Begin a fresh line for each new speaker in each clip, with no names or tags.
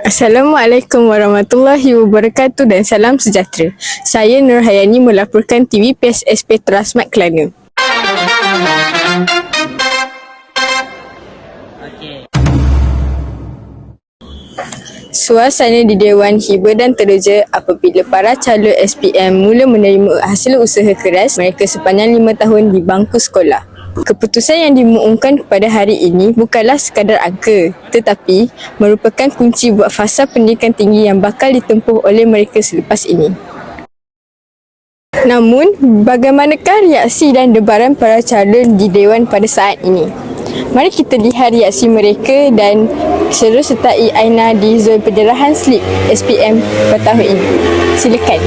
Assalamualaikum warahmatullahi wabarakatuh dan salam sejahtera. Saya Nur Hayani melaporkan TV PSSP Terasmat Kelana. Suasana di Dewan Hibah dan Teruja apabila para calon SPM mula menerima hasil usaha keras mereka sepanjang 5 tahun di bangku sekolah. Keputusan yang diumumkan pada hari ini bukanlah sekadar angka, tetapi merupakan kunci buat fasa pendidikan tinggi yang bakal ditempuh oleh mereka selepas ini. Namun, bagaimanakah reaksi dan debaran para calon di Dewan pada saat ini? Mari kita lihat reaksi mereka dan serta-sertai Aina di zon penyerahan slip SPM pada tahun ini. Silakan.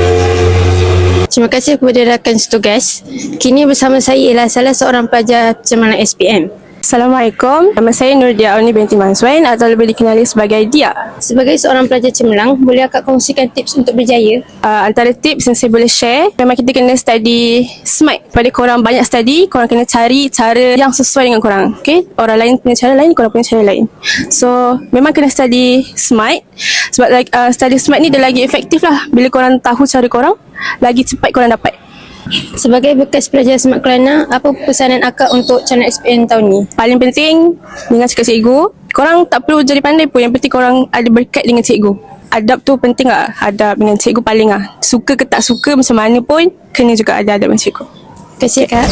Terima kasih kepada rakan setugas. Kini bersama saya ialah salah seorang pelajar pencemaran SPM.
Assalamualaikum, nama saya Nurdia Auni binti Manswain atau lebih dikenali sebagai Dia.
Sebagai seorang pelajar cemerlang, boleh akak kongsikan tips untuk berjaya?
Antara tips yang saya boleh share, memang kita kena study smart. Pada korang banyak study, korang kena cari cara yang sesuai dengan korang. Okay? Orang lain punya cara lain, korang punya cara lain. So, memang kena study smart. Sebab study smart ni dia lagi efektif lah. Bila korang tahu cara korang, lagi cepat korang dapat.
Sebagai bekas pelajar Semak Kelana, apa pesanan akak untuk calon SPM tahun ni?
Paling penting, dengan cakap cikgu, korang tak perlu jadi pandai pun. Yang penting korang ada berkat dengan cikgu. Adab tu penting lah. Adab dengan cikgu paling lah. Suka ke tak suka macam mana pun, kena juga ada adab dengan cikgu.
Terima kasih Kak.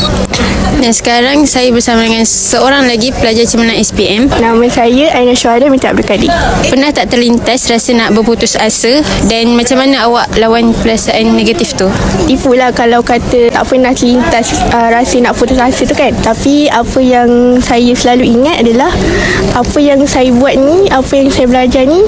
Dan sekarang saya bersama dengan seorang lagi pelajar cemerlang SPM.
Nama saya Aina Syuhada binti Abdul Kadir.
Pernah tak terlintas rasa nak berputus asa dan macam mana awak lawan perasaan negatif tu?
Tipulah kalau kata tak pernah terlintas rasa nak putus asa tu kan. Tapi apa yang saya selalu ingat adalah apa yang saya buat ni, apa yang saya belajar ni,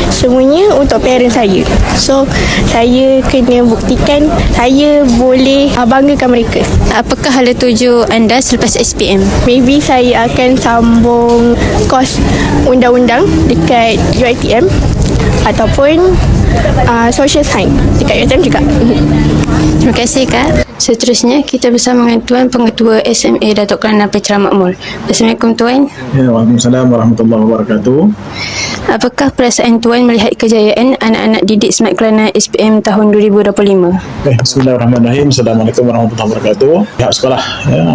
semuanya untuk parents saya. So, saya kena buktikan saya boleh banggakan mereka.
Apakah hala tuju anda selepas SPM?
Maybe saya akan sambung kos undang-undang dekat UiTM ataupun social science dekat UiTM juga.
Terima kasih Kak. Seterusnya kita bersama dengan Tuan Pengetua SMA Datuk Kelana Petra Makmur. Assalamualaikum Tuan.
Ya, Waalaikumsalam warahmatullahi wabarakatuh.
Apakah perasaan Tuan melihat kejayaan anak-anak didik Semak Kelana SPM tahun 2025?
Bismillahirrahmanirrahim. Assalamualaikum warahmatullahi wabarakatuh. Pihak sekolah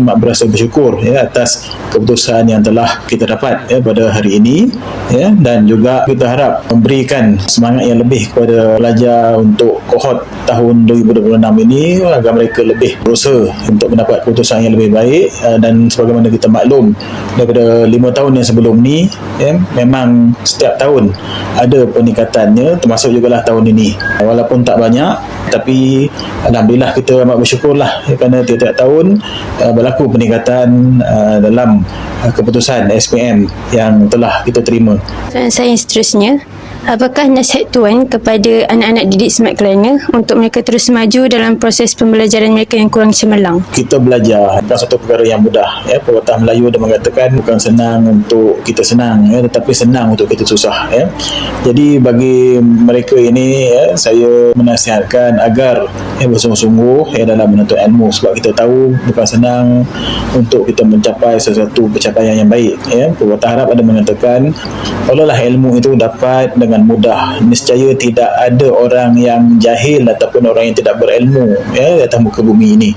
amat berasa bersyukur atas keputusan yang telah kita dapat pada hari ini dan juga kita harap memberikan semangat yang lebih kepada pelajar untuk kohort tahun 2026 ini agar mereka lebih berusaha untuk mendapat keputusan yang lebih baik. Dan sebagaimana kita maklum daripada 5 tahun yang sebelum ni memang setiap tahun ada peningkatannya, termasuk jugalah tahun ini walaupun tak banyak, tapi alhamdulillah kita amat bersyukurlah kerana tiap-tiap tahun berlaku peningkatan dalam keputusan SPM yang telah kita terima.
Dan saya seterusnya, apakah nasihat Tuan kepada anak-anak didik Semak Kelana untuk mereka terus maju dalam proses pembelajaran mereka yang kurang cemerlang?
Kita belajar bukan satu perkara yang mudah. Pepatah Melayu ada mengatakan bukan senang untuk kita senang, tetapi senang untuk kita susah. Jadi bagi mereka ini, saya menasihatkan agar bersungguh-sungguh dalam menuntut ilmu, sebab kita tahu bukan senang untuk kita mencapai sesuatu pencapaian yang baik. Pepatah Arab ada mengatakan, kalaulah ilmu itu dapat dengan mudah, nescaya tidak ada orang yang jahil ataupun orang yang tidak berilmu di atas muka bumi ini.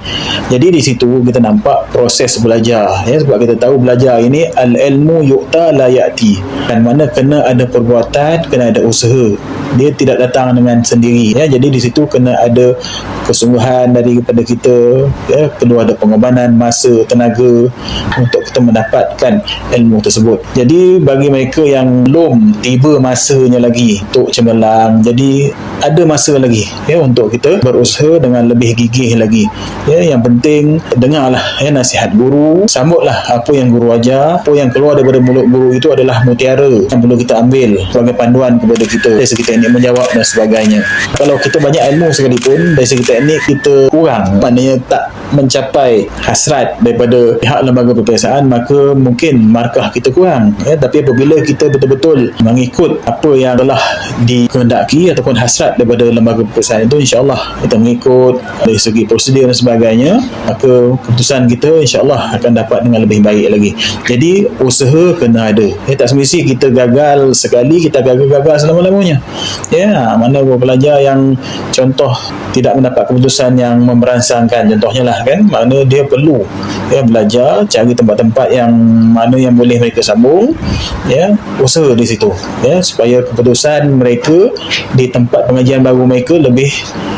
Jadi di situ kita nampak proses belajar, sebab kita tahu belajar ini al-ilmu yu'ta la ya'ti, kan mana kena ada perbuatan, kena ada usaha, dia tidak datang dengan sendiri. Jadi di situ kena ada kesungguhan daripada kita, perlu ada pengorbanan masa, tenaga untuk kita mendapatkan ilmu tersebut. Jadi bagi mereka yang belum tiba masanya lagi untuk cemerlang, jadi ada masa lagi untuk kita berusaha dengan lebih gigih lagi. Yang penting dengarlah nasihat guru, sambutlah apa yang guru ajar. Apa yang keluar daripada mulut guru itu adalah mutiara yang perlu kita ambil sebagai panduan kepada kita. Dari segi teknik teknik menjawab dan sebagainya. Kalau kita banyak ilmu sekalipun dari segi teknik kita kurang, maknanya tak mencapai hasrat daripada pihak lembaga peperiksaan, maka mungkin markah kita kurang ya. Tapi apabila kita betul-betul mengikut apa yang telah dikehendaki ataupun hasrat daripada lembaga peperiksaan itu, insya-Allah kita mengikut dari segi prosedur dan sebagainya, maka keputusan kita insya-Allah akan dapat dengan lebih baik lagi. Jadi usaha kena ada tak semesti kita gagal sekali kita gagal selama-lamanya ya. Mana pelajar yang contoh tidak mendapat keputusan yang memberansangkan contohnya lah kan, makna dia perlu ya belajar cari tempat-tempat yang mana yang boleh mereka sambung ya, usaha di situ ya, supaya keputusan mereka di tempat pengajian baru mereka lebih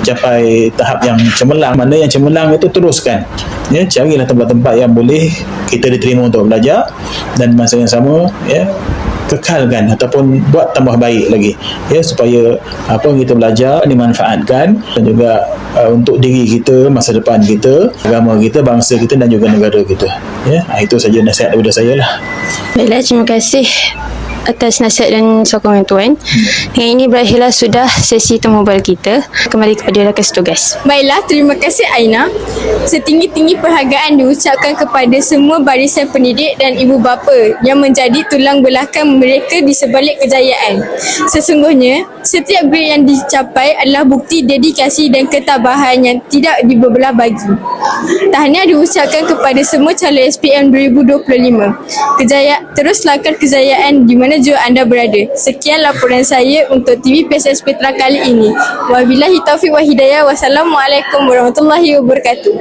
capai tahap yang cemerlang. Mana yang cemerlang itu teruskan ya, carilah tempat-tempat yang boleh kita diterima untuk belajar dan masa yang sama ya kekalkan ataupun buat tambah baik lagi ya, supaya apa yang kita belajar dimanfaatkan dan juga untuk diri kita, masa depan kita, agama kita, bangsa kita dan juga negara kita ya. Itu saja nasihat daripada saya lah.
Baiklah, terima kasih atas nasihat dan sokongan Tuan. Yang ini berakhirlah sudah sesi temu bual kita. Kembali kepada rakan setugas.
Baiklah, terima kasih Aina. Setinggi-tinggi perhargaan diucapkan kepada semua barisan pendidik dan ibu bapa yang menjadi tulang belakang mereka di sebalik kejayaan. Sesungguhnya, setiap grade yang dicapai adalah bukti dedikasi dan ketabahan yang tidak diberbelah bagi. Tahniah diucapkan kepada semua calon SPM 2025. Terus langkah kejayaan di mana jua anda berada. Sekian laporan saya untuk TV PSS Petra kali ini. Wabillahi taufiq wa hidayah. Wassalamualaikum warahmatullahi wabarakatuh.